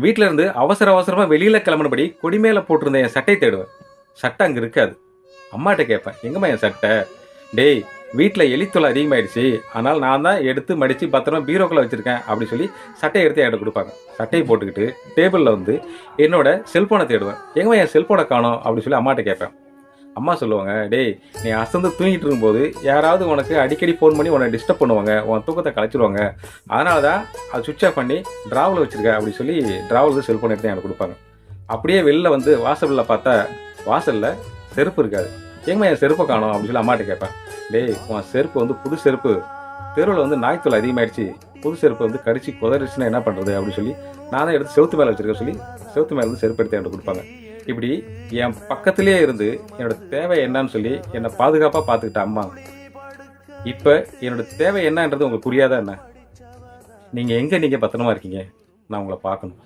வீட்டில இருந்து அவசர அவசரமா வெளியில கிளம்பினபடி கொடி மேல போட்டிருந்த என் சட்டை தேடுவேன். சட்டை அங்க இருக்காது. அம்மாட்ட கேட்பேன், எங்கம்மா என் சட்டை? டேய், வீட்டில் எலித்தொலை அதிகமாயிடுச்சு, அதனால் நான் தான் எடுத்து மடித்து பத்திரமா பீரோக்குள்ளே வச்சுருக்கேன் அப்படி சொல்லி சட்டையை எடுத்து என்கிட்ட கொடுப்பாங்க. சட்டையை போட்டுக்கிட்டு டேபிளில் வந்து என்னோட செல்ஃபோனை தேடுவேன். எங்கம்மா என் செல்ஃபோனை காணோம் அப்படி சொல்லி அம்மாட்ட கேட்பேன். அம்மா சொல்லுவாங்க, டேய், நீ அசந்து தூங்கிட்டு இருக்கும்போது யாராவது உனக்கு அடிக்கடி ஃபோன் பண்ணி உன்னை டிஸ்டர்ப் பண்ணுவாங்க, உன் தூக்கத்தை கலைச்சிருவாங்க, அதனால தான் அது சுவிட்ச் ஆஃப் பண்ணி ட்ராவில் வச்சுருக்க அப்படி சொல்லி ட்ராவில் செல்ஃபோன் எடுத்து எனக்கு கொடுப்பாங்க. அப்படியே வெளில வந்து வாசலில் பார்த்தா வாசலில் செருப்பு இருக்காது. எங்கம்மா என் செருப்பை காணோம் அப்படின்னு சொல்லி அம்மாட்ட கேட்பேன். டேய், உன் செருப்பு வந்து புது செருப்பு, தெருவில் வந்து நாய்த்தொலை அதிகமாகிடுச்சு, புது செருப்பு வந்து கடிச்சு குதறிச்சுன்னா என்ன பண்ணுறது அப்படின்னு சொல்லி நான் தான் எடுத்து செவுத்து மேலே வச்சுருக்க சொல்லி செவுத்து மேலே இருந்து செருப்பு எடுத்து என்கிட்ட கொடுப்பாங்க. இப்படி என் பக்கத்திலே இருந்து என்னோட தேவை என்னன்னு சொல்லி என்னை பாதுகாப்பாக பார்த்துக்கிட்ட அம்மா, இப்போ என்னோட தேவை என்னன்றது உங்களுக்கு புரியாதா என்ன? நீங்கள் எங்கே பத்திரமா இருக்கீங்க? நான் உங்களை பார்க்கணும்.